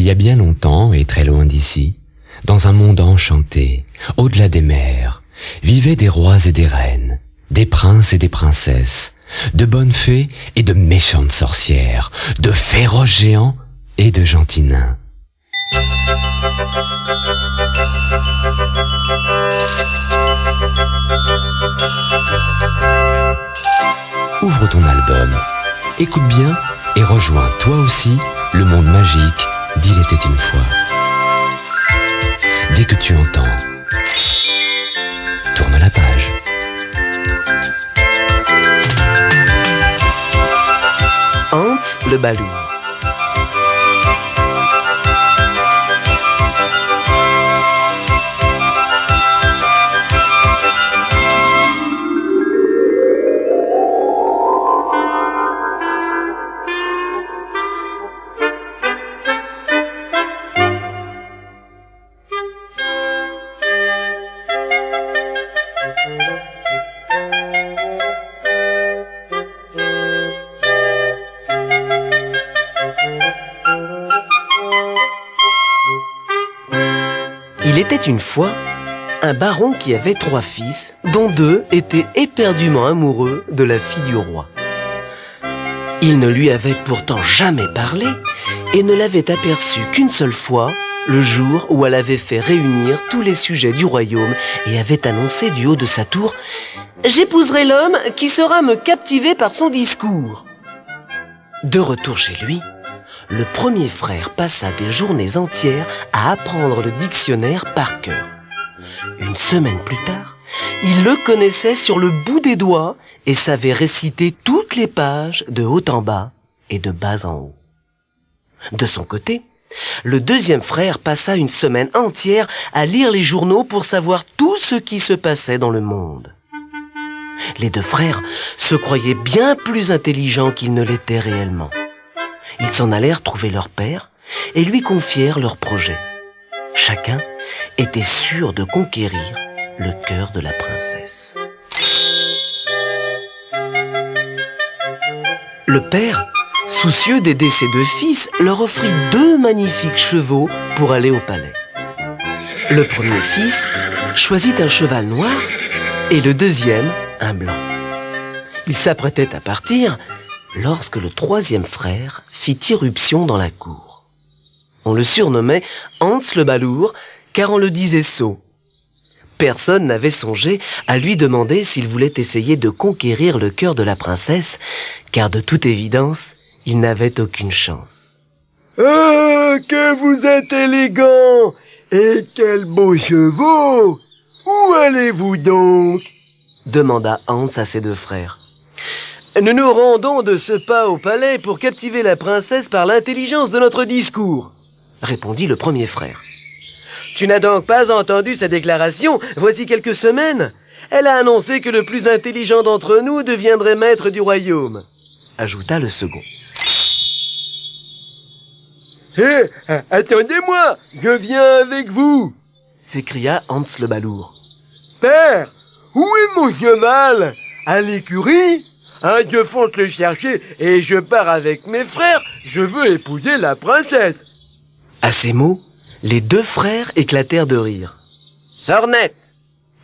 y a bien longtemps et très loin d'ici, dans un monde enchanté, au-delà des mers, vivaient des rois et des reines, des princes et des princesses, de bonnes fées et de méchantes sorcières, de féroces géants et de gentils nains. Ouvre ton album, écoute bien et rejoins toi aussi le monde magique d'Il était une fois. Dès que tu entends, tourne la page. Hans le Balourd. Il était une fois un baron qui avait 3 fils, dont 2 étaient éperdument amoureux de la fille du roi. Il ne lui avait pourtant jamais parlé et ne l'avait aperçue qu'une seule fois, le jour où elle avait fait réunir tous les sujets du royaume et avait annoncé du haut de sa tour « J'épouserai l'homme qui saura me captiver par son discours ». De retour chez lui, le premier frère passa des journées entières à apprendre le dictionnaire par cœur. Une semaine plus tard, il le connaissait sur le bout des doigts et savait réciter toutes les pages de haut en bas et de bas en haut. De son côté, le deuxième frère passa une semaine entière à lire les journaux pour savoir tout ce qui se passait dans le monde. Les 2 frères se croyaient bien plus intelligents qu'ils ne l'étaient réellement. Ils s'en allèrent trouver leur père et lui confièrent leur projet. Chacun était sûr de conquérir le cœur de la princesse. Le père, soucieux d'aider ses 2 fils, leur offrit 2 magnifiques chevaux pour aller au palais. Le premier fils choisit un cheval noir et le deuxième un blanc. Ils s'apprêtaient à partir lorsque le 3e frère fit irruption dans la cour. On le surnommait Hans le Balourd, car on le disait sot. Personne n'avait songé à lui demander s'il voulait essayer de conquérir le cœur de la princesse, car de toute évidence, il n'avait aucune chance. « Ah, que vous êtes élégant! Et quels beaux chevaux! Où allez-vous donc ?» demanda Hans à ses 2 frères. « Nous nous rendons de ce pas au palais pour captiver la princesse par l'intelligence de notre discours, » répondit le premier frère. « Tu n'as donc pas entendu sa déclaration voici quelques semaines? Elle a annoncé que le plus intelligent d'entre nous deviendrait maître du royaume, » ajouta le second. « Hé, attendez-moi, je viens avec vous !» s'écria Hans le Balourd. « Père, où est mon cheval? À l'écurie? Je fonce le chercher et je pars avec mes frères, je veux épouser la princesse. » À ces mots, les 2 frères éclatèrent de rire. « Sornette !»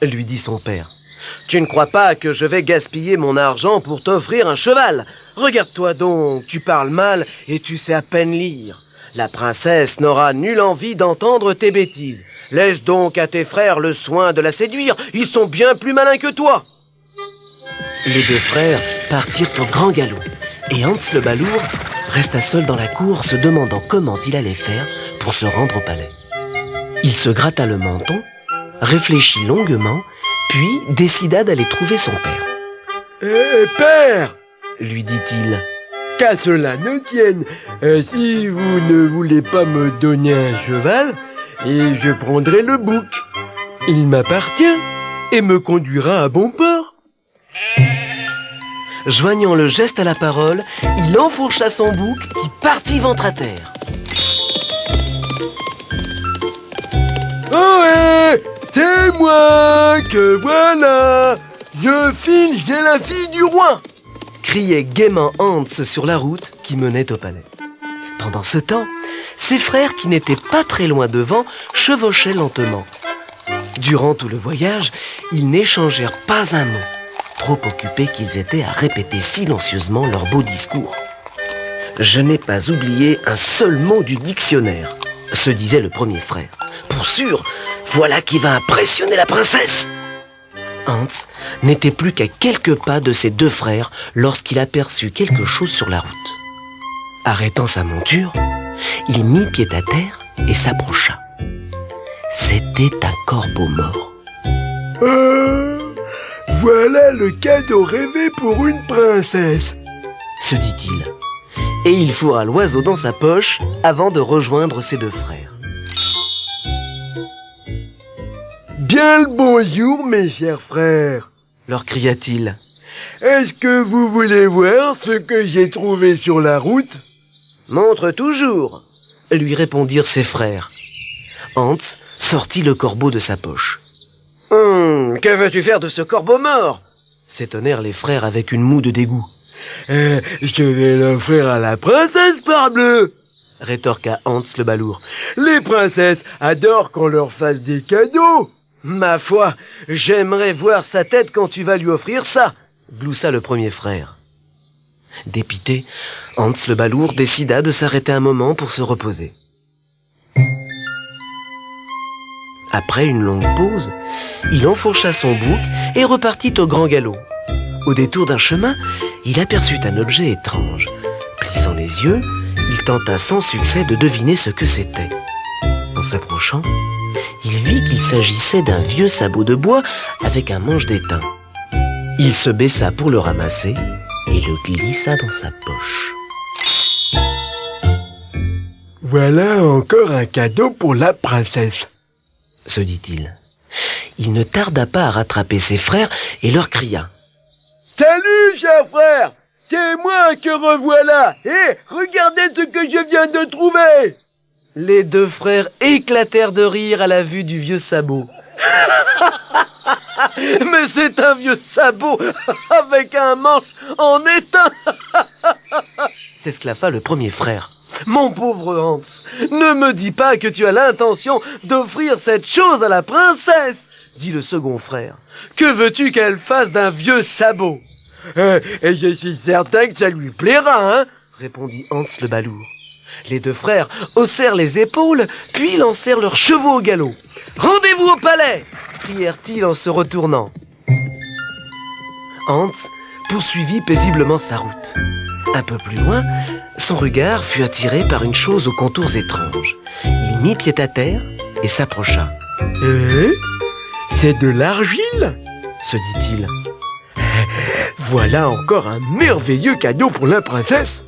lui dit son père. « Tu ne crois pas que je vais gaspiller mon argent pour t'offrir un cheval? Regarde-toi donc, tu parles mal et tu sais à peine lire. La princesse n'aura nulle envie d'entendre tes bêtises. Laisse donc à tes frères le soin de la séduire, ils sont bien plus malins que toi. » Les 2 frères partirent au grand galop, et Hans le Balourd resta seul dans la cour se demandant comment il allait faire pour se rendre au palais. Il se gratta le menton, réfléchit longuement, puis décida d'aller trouver son père. « Père !» lui dit-il. « Qu'à cela ne tienne, si vous ne voulez pas me donner un cheval, et je prendrai le bouc. Il m'appartient et me conduira à bon port. » Joignant le geste à la parole, il enfourcha son bouc qui partit ventre à terre. « Ohé, c'est moi que voilà! Je file chez la fille du roi !» criait gaiement Hans sur la route qui menait au palais. Pendant ce temps, Ses frères, qui n'étaient pas très loin devant, chevauchaient lentement. Durant tout le voyage, ils n'échangèrent pas un mot, trop occupés qu'ils étaient à répéter silencieusement leur beau discours. « Je n'ai pas oublié un seul mot du dictionnaire », se disait le premier frère. « Pour sûr, voilà qui va impressionner la princesse !» Hans n'était plus qu'à quelques pas de ses deux frères lorsqu'il aperçut quelque chose sur la route. Arrêtant sa monture, il mit pied à terre et s'approcha. C'était un corbeau mort. Voilà le cadeau rêvé pour une princesse, se dit-il. Et il fourra l'oiseau dans sa poche avant de rejoindre ses deux frères. Bien le bonjour, mes chers frères, leur cria-t-il. Est-ce que vous voulez voir ce que j'ai trouvé sur la route? Montre toujours, lui répondirent ses frères. Hans sortit le corbeau de sa poche. Que veux-tu faire de ce corbeau mort? S'étonnèrent les frères avec une moue de dégoût. Je vais l'offrir à la princesse, parbleu, rétorqua Hans le balourd. Les princesses adorent qu'on leur fasse des cadeaux. Ma foi, j'aimerais voir sa tête quand tu vas lui offrir ça, gloussa le premier frère. Dépité, Hans le balourd décida de s'arrêter un moment pour se reposer. Après une longue pause, il enfourcha son bouc et repartit au grand galop. Au détour d'un chemin, il aperçut un objet étrange. Plissant les yeux, il tenta sans succès de deviner ce que c'était. En s'approchant, il vit qu'il s'agissait d'un vieux sabot de bois avec un manche d'étain. Il se baissa pour le ramasser et le glissa dans sa poche. Voilà encore un cadeau pour la princesse, se dit-il. Il ne tarda pas à rattraper ses frères et leur cria. Salut, cher frère! C'est moi que revoilà! Et regardez ce que je viens de trouver! Les deux frères éclatèrent de rire à la vue du vieux sabot. Mais c'est un vieux sabot avec un manche en étain, s'esclaffa le premier frère. Mon pauvre Hans, ne me dis pas que tu as l'intention d'offrir cette chose à la princesse, dit le second frère. Que veux-tu qu'elle fasse d'un vieux sabot? Et je suis certain que ça lui plaira, hein, répondit Hans le balourd. Les deux frères haussèrent les épaules, puis lancèrent leurs chevaux au galop. « Rendez-vous au palais !» crièrent-ils en se retournant. Hans poursuivit paisiblement sa route. Un peu plus loin, son regard fut attiré par une chose aux contours étranges. Il mit pied à terre et s'approcha. « C'est de l'argile ?» se dit-il. « Voilà encore un merveilleux cadeau pour la princesse !»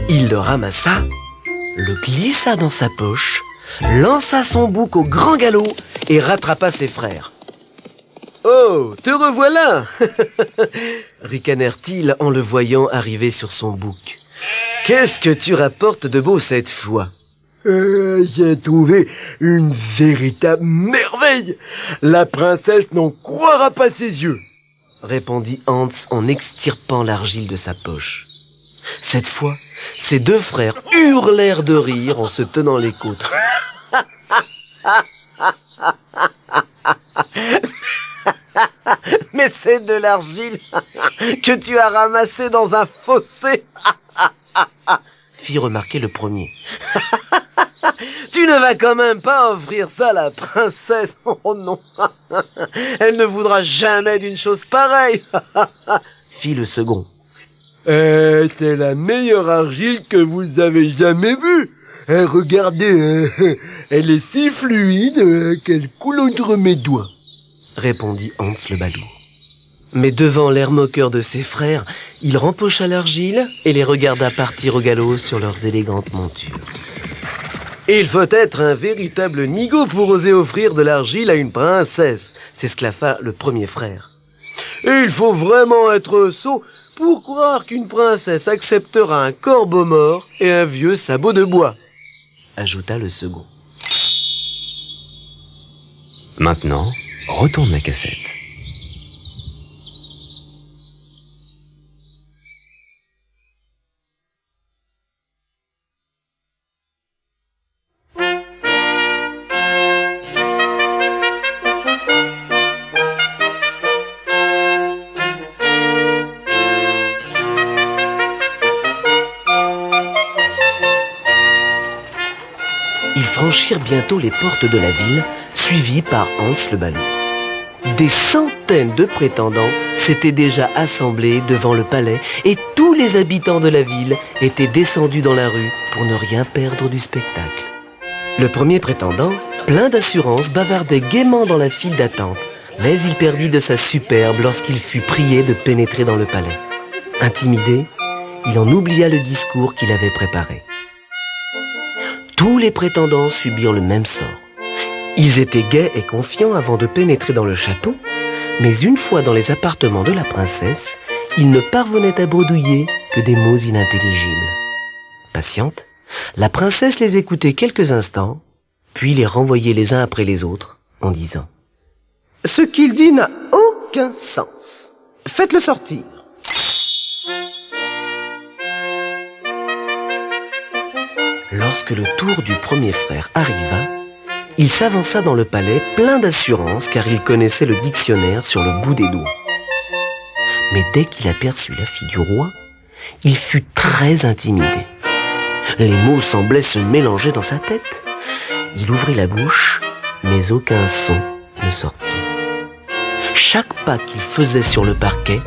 Il le ramassa, le glissa dans sa poche, lança son bouc au grand galop et rattrapa ses frères. « Oh, te revoilà !» ricanèrent-ils en le voyant arriver sur son bouc. « Qu'est-ce que tu rapportes de beau cette fois ?» J'ai trouvé une véritable merveille. La princesse n'en croira pas ses yeux, répondit Hans en extirpant l'argile de sa poche. Cette fois, ses deux frères hurlèrent de rire en se tenant les côtes. Mais c'est de l'argile que tu as ramassée dans un fossé, fit remarquer le premier. Tu ne vas quand même pas offrir ça à la princesse. Oh non, elle ne voudra jamais d'une chose pareille, fit le second. C'est la meilleure argile que vous avez jamais vue. Regardez, elle est si fluide qu'elle coule entre mes doigts, répondit Hans le balourd. Mais devant l'air moqueur de ses frères, il rempocha l'argile et les regarda partir au galop sur leurs élégantes montures. Il faut être un véritable nigaud pour oser offrir de l'argile à une princesse, s'esclaffa le premier frère. Il faut vraiment être sot pour croire qu'une princesse acceptera un corbeau mort et un vieux sabot de bois, ajouta le second. Maintenant, retourne la cassette. Ils franchirent bientôt les portes de la ville, suivis par Hans le Balou. Des centaines de prétendants s'étaient déjà assemblés devant le palais et tous les habitants de la ville étaient descendus dans la rue pour ne rien perdre du spectacle. Le premier prétendant, plein d'assurance, bavardait gaiement dans la file d'attente, mais il perdit de sa superbe lorsqu'il fut prié de pénétrer dans le palais. Intimidé, il en oublia le discours qu'il avait préparé. Tous les prétendants subirent le même sort. Ils étaient gais et confiants avant de pénétrer dans le château, mais une fois dans les appartements de la princesse, ils ne parvenaient à bredouiller que des mots inintelligibles. Patiente, la princesse les écoutait quelques instants, puis les renvoyait les uns après les autres, en disant « Ce qu'il dit n'a aucun sens. Faites-le sortir. » Lorsque le tour du premier frère arriva, il s'avança dans le palais plein d'assurance car il connaissait le dictionnaire sur le bout des doigts. Mais dès qu'il aperçut la fille du roi, il fut très intimidé. Les mots semblaient se mélanger dans sa tête. Il ouvrit la bouche, mais aucun son ne sortit. Chaque pas qu'il faisait sur le parquet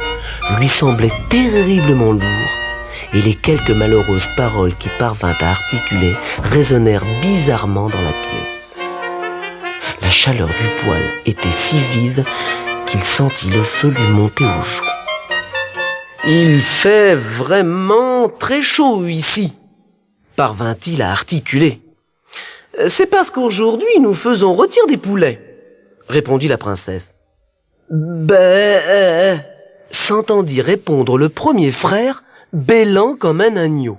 lui semblait terriblement lourd, et les quelques malheureuses paroles qu'il parvint à articuler résonnèrent bizarrement dans la pièce. La chaleur du poêle était si vive qu'il sentit le feu lui monter aux joues. « Il fait vraiment très chaud ici », parvint-il à articuler. « C'est parce qu'aujourd'hui nous faisons rôtir des poulets », répondit la princesse. « Ben » s'entendit répondre le premier frère, bêlant comme un agneau.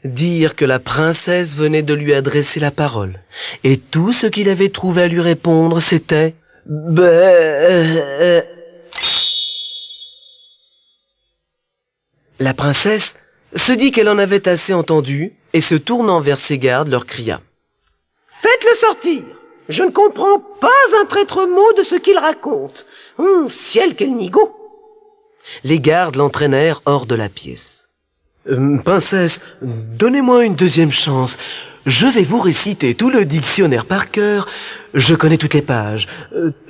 Dire que la princesse venait de lui adresser la parole, et tout ce qu'il avait trouvé à lui répondre, c'était « Ben ». La princesse se dit qu'elle en avait assez entendu, et se tournant vers ses gardes, leur cria « Faites-le sortir! Je ne comprends pas un traître mot de ce qu'il raconte. Ciel, quel nigaud !» Les gardes l'entraînèrent hors de la pièce. Princesse, donnez-moi une deuxième chance. Je vais vous réciter tout le dictionnaire par cœur. Je connais toutes les pages,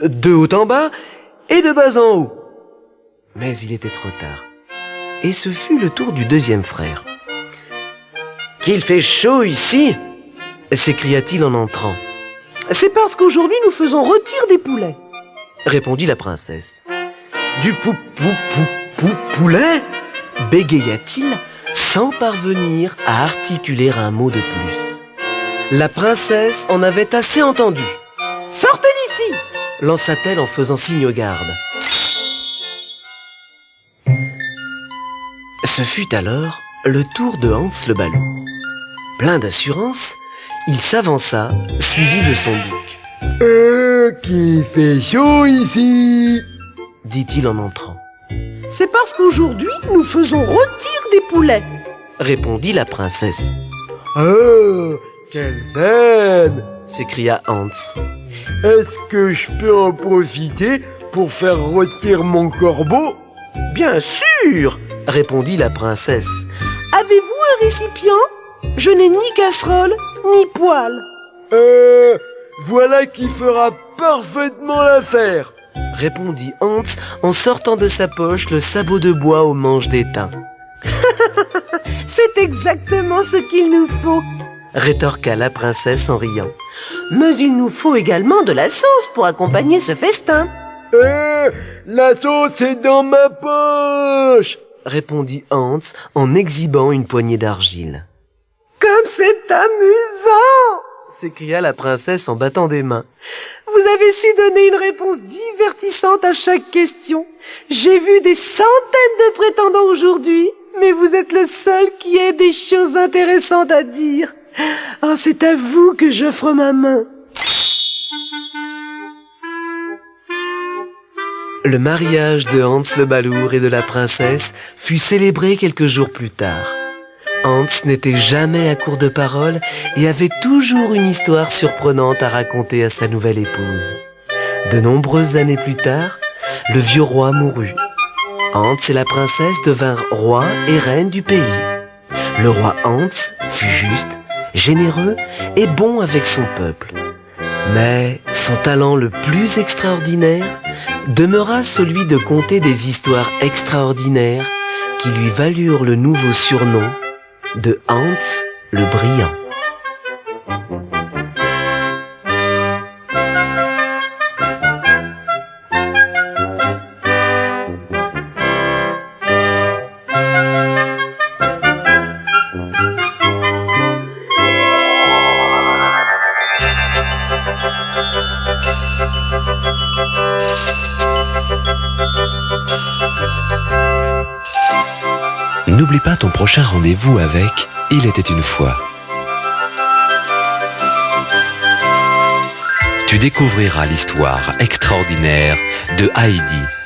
de haut en bas et de bas en haut. » Mais il était trop tard. Et ce fut le tour du deuxième frère. « Qu'il fait chaud ici !» s'écria-t-il en entrant. « C'est parce qu'aujourd'hui nous faisons rôtir des poulets !» répondit la princesse. « Du poulet ?» bégaya-t-il sans parvenir à articuler un mot de plus. La princesse en avait assez entendu. « Sortez d'ici !» lança-t-elle en faisant signe aux gardes. Ce fut alors le tour de Hans le Balou. Plein d'assurance, il s'avança, suivi de son bouc. Qu'il fait chaud ici !» dit-il en entrant. « C'est parce qu'aujourd'hui nous faisons rôtir des poulets !» répondit la princesse. « Oh, quelle peine !» s'écria Hans. « Est-ce que je peux en profiter pour faire rôtir mon corbeau ?»« Bien sûr !» répondit la princesse. « Avez-vous un récipient ? Je n'ai ni casserole, ni poêle. » Voilà qui fera parfaitement l'affaire !» répondit Hans en sortant de sa poche le sabot de bois aux manches d'étain. « C'est exactement ce qu'il nous faut !» rétorqua la princesse en riant. « Mais il nous faut également de la sauce pour accompagner ce festin. »« La sauce est dans ma poche !» répondit Hans en exhibant une poignée d'argile. « Comme c'est amusant !» s'écria la princesse en battant des mains. « Vous avez su donner une réponse divertissante à chaque question. J'ai vu des centaines de prétendants aujourd'hui, mais vous êtes le seul qui ait des choses intéressantes à dire. Oh, c'est à vous que j'offre ma main. » Le mariage de Hans le Balourd et de la princesse fut célébré quelques jours plus tard. Hans n'était jamais à court de paroles et avait toujours une histoire surprenante à raconter à sa nouvelle épouse. De nombreuses années plus tard, le vieux roi mourut. Hans et la princesse devinrent roi et reine du pays. Le roi Hans fut juste, généreux et bon avec son peuple. Mais son talent le plus extraordinaire demeura celui de conter des histoires extraordinaires qui lui valurent le nouveau surnom de Hans le Brillant. N'oublie pas ton prochain rendez-vous avec Il était une fois. Tu découvriras l'histoire extraordinaire de Heidi.